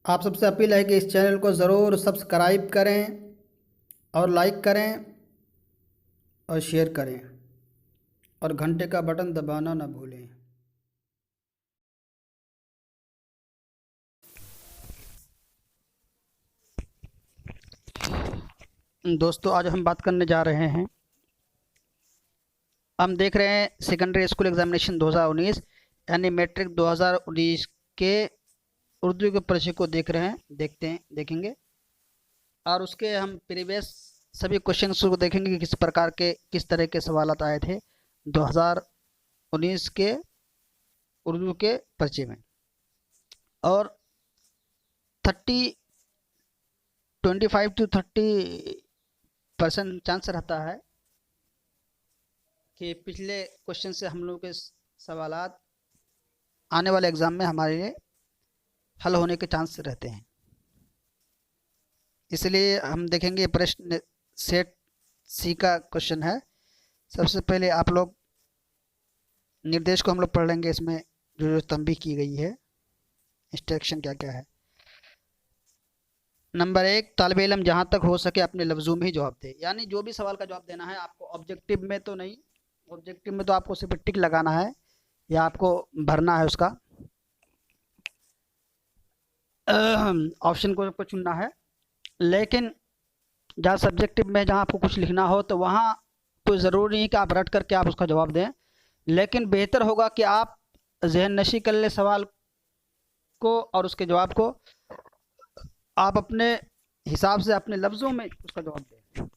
आप सबसे अपील है कि इस चैनल को ज़रूर सब्सक्राइब करें और लाइक करें और शेयर करें और घंटे का बटन दबाना ना भूलें। दोस्तों, आज हम बात करने जा रहे हैं, हम देख रहे हैं सेकेंडरी स्कूल एग्जामिनेशन 2019 यानी मैट्रिक 2019 के उर्दू के परिचय को देख रहे हैं, देखेंगे और उसके हम प्रीवियस सभी क्वेश्चंस को देखेंगे कि किस तरह के सवाल आए थे 2019 के उर्दू के परिचय में। और 25 to 30% चांस रहता है कि पिछले क्वेश्चन से हम लोग के सवालात आने वाले एग्ज़ाम में हमारे लिए हल होने के चांस रहते हैं। इसलिए हम देखेंगे प्रश्न सेट सी का क्वेश्चन है। सबसे पहले आप लोग निर्देश को हम लोग पढ़ लेंगे, इसमें जो जो तंबीह की गई है, इंस्ट्रक्शन क्या क्या है। नंबर 1, तालिब इल्म जहाँ तक हो सके अपने लफ्ज़ों में ही जवाब दे, यानी जो भी सवाल का जवाब देना है आपको ऑब्जेक्टिव में तो नहीं, ऑब्जेक्टिव में तो आपको सिर्फ टिक लगाना है या आपको भरना है, उसका ऑप्शन को चुनना है। लेकिन जहाँ सब्जेक्टिव में जहाँ आपको कुछ लिखना हो तो वहाँ कोई ज़रूरी नहीं कि आप रट करके आप उसका जवाब दें, लेकिन बेहतर होगा कि आप जहन नशी कर ले सवाल को और उसके जवाब को आप अपने हिसाब से अपने लफ्ज़ों में उसका जवाब दें।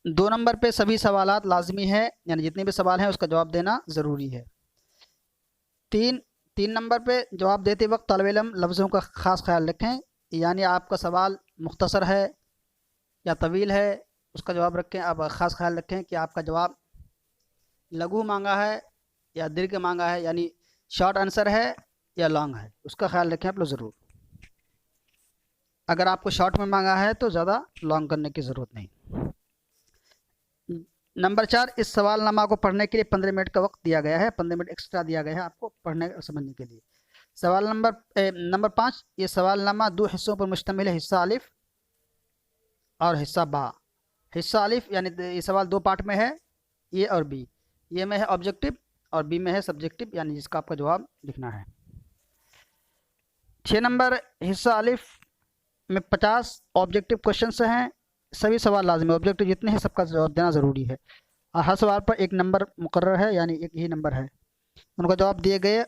2 नंबर पे सभी सवालात लाजमी है, यानी जितने भी सवाल हैं उसका जवाब देना ज़रूरी है। 3 नंबर पे जवाब देते वक्त तालिब इल्म लफ्ज़ों का ख़ास ख्याल रखें, यानी आपका सवाल मुख्तसर है या तवील है उसका जवाब रखें, आप ख़ास ख्याल रखें कि आपका जवाब लघु मांगा है या दीर्घ मांगा है, यानी शॉर्ट आंसर है या लॉन्ग है, उसका ख्याल रखें आप लोग ज़रूर। अगर आपको शॉर्ट में मांगा है तो ज़्यादा लॉन्ग करने की ज़रूरत नहीं। नंबर 4, इस सवालनामा को पढ़ने के लिए 15 मिनट का वक्त दिया गया है, 15 मिनट एक्स्ट्रा दिया गया है आपको पढ़ने और समझने के लिए। नंबर 5, ये सवालनामा 2 हिस्सों पर मुश्तमिल है, हिस्सा अलिफ और हिस्सा बा। हिस्सा अलिफ यानी ये सवाल 2 पार्ट में है, ए और बी। ये में है ऑब्जेक्टिव और बी में है सब्जेक्टिव, यानी जिसका आपका जवाब लिखना है। 6 नंबर, हिस्सा अलिफ में 50 ऑब्जेक्टिव क्वेश्चन हैं, सभी सवाल लाजमी, ऑब्जेक्टिव जितने हैं सबका जवाब देना ज़रूरी है और हर सवाल पर 1 नंबर मुकर्रर है, यानी एक ही नंबर है। उनका जवाब दिए गए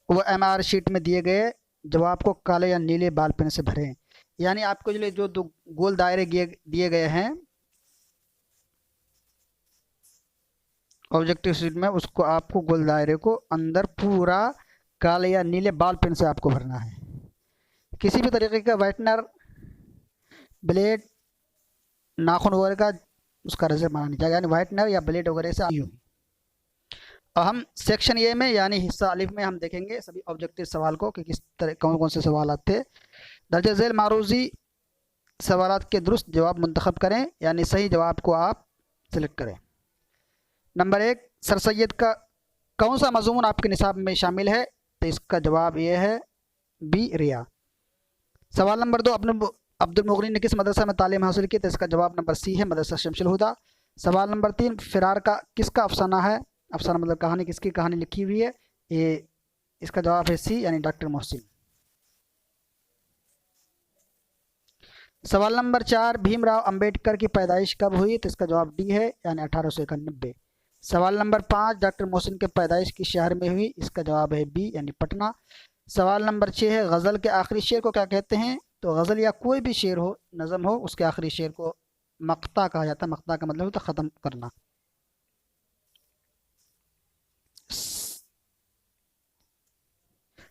वो MR शीट में दिए गए जवाब को काले या नीले बाल पेन से भरें, यानी आपको जो 2 गोल दायरे दिए गए हैं ऑब्जेक्टिव शीट में, उसको आपको गोल दायरे को अंदर पूरा काले या नीले बाल पेन से आपको भरना है। किसी भी तरीके का वाइटनर, ब्लेड, नाखून वगैरह का उसका रिजल्ट माना नहीं जाएगा, यानी वाइटनर या ब्लेड वगैरह से यूँ। और हम सेक्शन ए में यानी हिस्सा अलिफ में हम देखेंगे सभी ऑब्जेक्टिव सवाल को कि किस तरह कौन कौन से सवाल आते हैं। दर्ज झेल मारूजी सवालात के दुरुस्त जवाब मुंतखब करें, यानी सही जवाब को आप सिलेक्ट करें। नंबर 1, सर सैयद का कौन सा मजमून आपके निसाब में शामिल है, तो इसका जवाब ये है बी, रिया। सवाल नंबर 2, अपने अब्दुल मुगनी ने किस मदरसा में तालीम हासिल की, तो इसका जवाब नंबर सी है, मदरसा शमशुल हुदा। सवाल नंबर 3, फिरार का किसका अफसाना है, अफसाना मतलब कहानी, किसकी कहानी लिखी हुई है, ये इसका जवाब है सी, यानी डॉक्टर मोहसिन। सवाल नंबर 4, भीमराव अंबेडकर की पैदाइश कब हुई, तो इसका जवाब डी है, यानी 1891। सवाल नंबर 5, डॉक्टर मोहसिन की पैदाइश किस शहर में हुई, इसका जवाब है बी, यानी पटना। सवाल नंबर 6 है, गज़ल के आखिरी शेर को क्या कहते हैं, तो गज़ल या कोई भी शेर हो, नज़म हो, उसके आखिरी शेर को मक्ता कहा जाता है। मक्ता का मतलब होता है ख़त्म करना।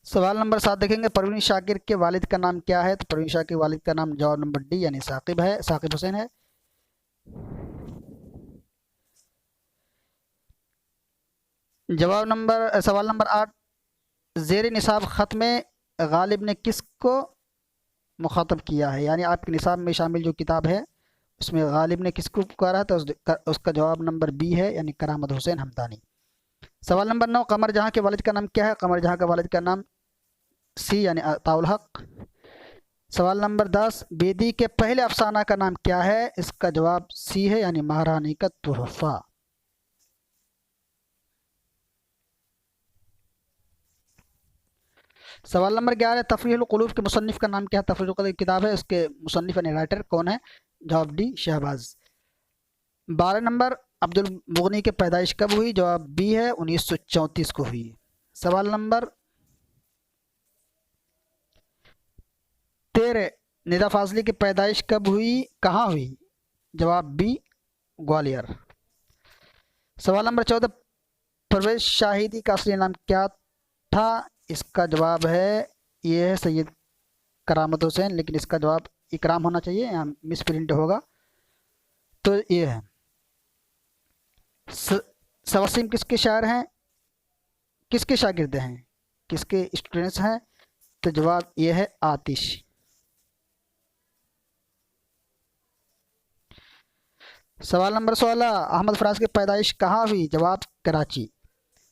सवाल नंबर 7 देखेंगे, परवीन शाकिर के वालिद का नाम क्या है, तो परवीन शाकिर के वालिद का नाम जवाब नंबर डी, यानी साकिब है, साकिब हुसैन है। सवाल नंबर 8, ज़ेर निसाब ख़त में गालिब ने किसको मुखातब किया है, यानी आपके निसाब में शामिल जो किताब है उसमें गालिब ने किसको पुकारा है, तो उसका जवाब नंबर बी है, यानी करामत हुसैन हमदानी। सवाल नंबर 9, कमर जहाँ के वालिद का नाम क्या है, कमर जहाँ के वालिद का नाम सी यानी अताउल हक। सवाल नंबर 10, बेदी के पहले अफसाना का नाम क्या है? इसका जवाब सी है यानी महारानी का तोहफा। सवाल नंबर 11, तफरीहुल क़ुलूब के मुसन्निफ का नाम क्या है? तफरीहुल क़ुलूब किताब है, उसके मुसन्निफ यानी राइटर कौन है? जवाब डी शहबाज। 12 नंबर, अब्दुल मुगनी की पैदाइश कब हुई? जवाब बी है 1934 को हुई। सवाल नंबर 13, निदा फाजली की पैदाइश कब हुई, कहाँ हुई? जवाब बी ग्वालियर। सवाल नंबर 14, परवेज शाहिदी का असली नाम क्या था? इसका जवाब है ये है सैयद करामत हुसैन, लेकिन इसका जवाब इकराम होना चाहिए, यहाँ मिस प्रिंट होगा। तो ये है सवासिम किसके शायर हैं, किसके शागिर्द हैं, किसके स्टूडेंट्स हैं? तो जवाब ये है आतिश। सवाल नंबर 16, अहमद फराज की पैदाइश कहाँ हुई? जवाब कराची।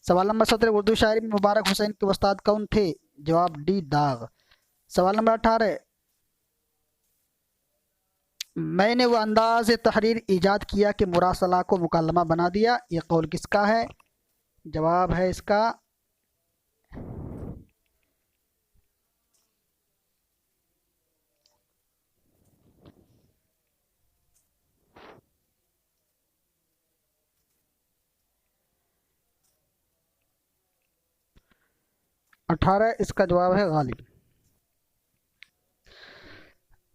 सवाल नंबर 17, उर्दू शायरी में मुबारक हुसैन के उस्ताद कौन थे? जवाब डी दाग। सवाल नंबर 18, मैंने वो अंदाज तहरीर ईजाद किया कि मुरासला को मुकालमा बना दिया, ये कौल किसका है? जवाब है इसका 18, इसका जवाब है गालिब।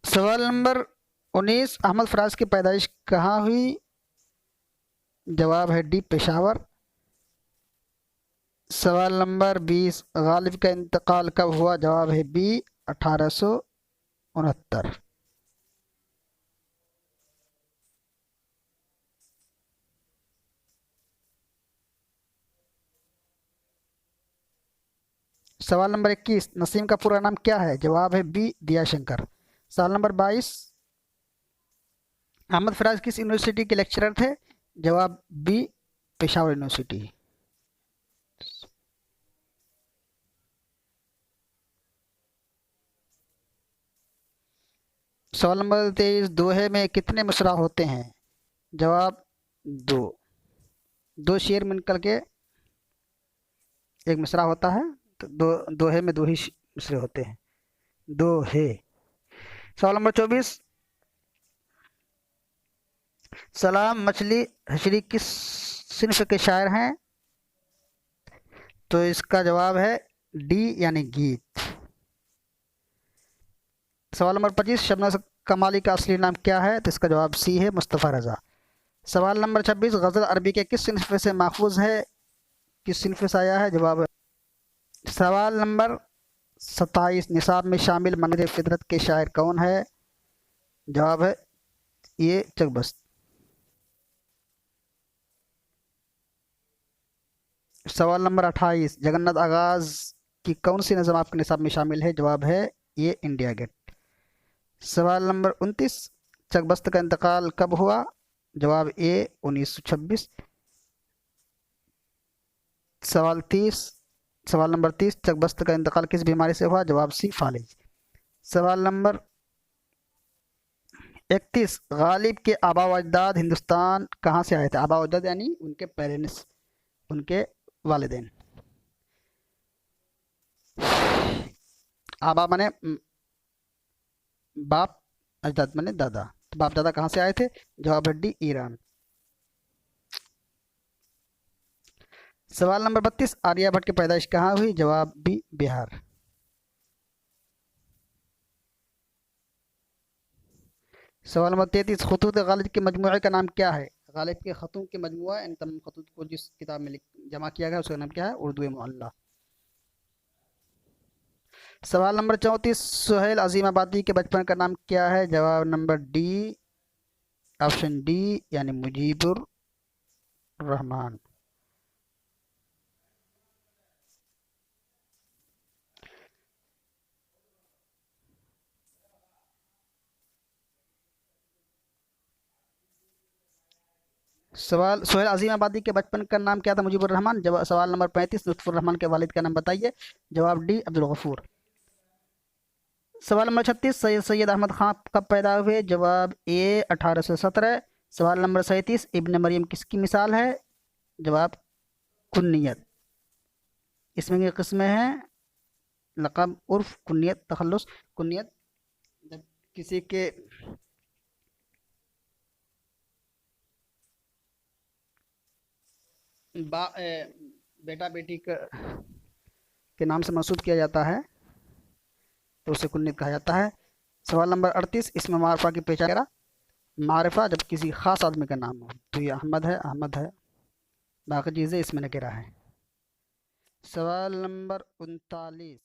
सवाल नंबर 19, अहमद फराज की पैदाइश कहाँ हुई? जवाब है डी पेशावर। सवाल नंबर 20, गालिब का इंतकाल कब हुआ? जवाब है बी 1869। सवाल नंबर 21, नसीम का पूरा नाम क्या है? जवाब है बी दियाशंकर। सवाल नंबर 22, अहमद फराज किस यूनिवर्सिटी के लेक्चरर थे? जवाब बी पेशावर यूनिवर्सिटी। सवाल नंबर 23, दोहे में कितने मिसरा होते हैं? जवाब दो। दो शेर मिलकर के एक मिसरा होता है, तो दोहे में दो ही मिसरे होते हैं, दोहे। सवाल नंबर 24, सलाम मछली हशरी किस सिन्फ के शायर हैं? तो इसका जवाब है डी यानी गीत। सवाल नंबर 25, शबनम कमाली का असली नाम क्या है? तो इसका जवाब सी है मुस्तफ़ा रज़ा। सवाल नंबर 26, गज़ल अरबी के किस सिन्फ से माखूज है, किस सिन्फ से आया है? जवाब है। सवाल नंबर 27, निसाब में शामिल मंदिर फितरत के शायर कौन है? जवाब है ये चकबस्त। सवाल नंबर 28, जगन्नाथ आगाज की कौन सी नज़म आपके निसाब में शामिल है? जवाब है ये इंडिया गेट। सवाल नंबर 29, चकबस्त का इंतकाल कब हुआ? जवाब ए 1926। सवाल नंबर 30, चकबस्त का इंतकाल किस बीमारी से हुआ? जवाब सी फालिज। सवाल नंबर 31, गालिब के आबा व अजदाद हिंदुस्तान कहाँ से आए थे? आबा व अजदाद यानी उनके पेरेंट्स, उनके वालिदैन। आबा माने बाप, अजदाद माने दादा। तो बाप दादा कहाँ से आए थे? जवाब है डी ईरान। सवाल नंबर 32, आर्यभट्ट की पैदाइश कहाँ हुई? जवाब बी बिहार। सवाल नंबर 33, खतूत गालिब के मजमूए का नाम क्या है? गालिब के खतूत के मजमूआ इन तमाम खतूत को जिस किताब में जमा किया गया उसका नाम क्या है? उर्दू मुअल्ला। सवाल नंबर 34, सुहेल अजीमाबादी के बचपन का नाम क्या है? जवाब नंबर डी, ऑप्शन डी यानी मुजीबुर रहमान। सवाल, सुहेल अजीम आबादी के बचपन का नाम क्या था? मुजीबुर रहमान। जवाब सवाल नंबर 35, लुत्फुर रहमान के वालिद का नाम बताइए? जवाब डी अब्दुल गफूर। सवाल नंबर 36, सैयद अहमद खान कब पैदा हुए? जवाब ए 1817। सवाल नंबर 37, इब्न मरियम किसकी मिसाल है? जवाब कुन्नियत। इसमें की किस्में हैं लक़ब, उर्फ, कुन्नियत, तखल्लुस। कुन्नियत जब किसी के बेटा बेटी के नाम से मंसूब किया जाता है तो उसे कुन्नियत कहा जाता है। सवाल नंबर 38, इसमें मारफा की पहचान करा। मारफा जब किसी ख़ास आदमी का नाम हो, तो ये अहमद है, अहमद है, बाकी चीज़ें इसमें नकेरा है। सवाल नंबर 39,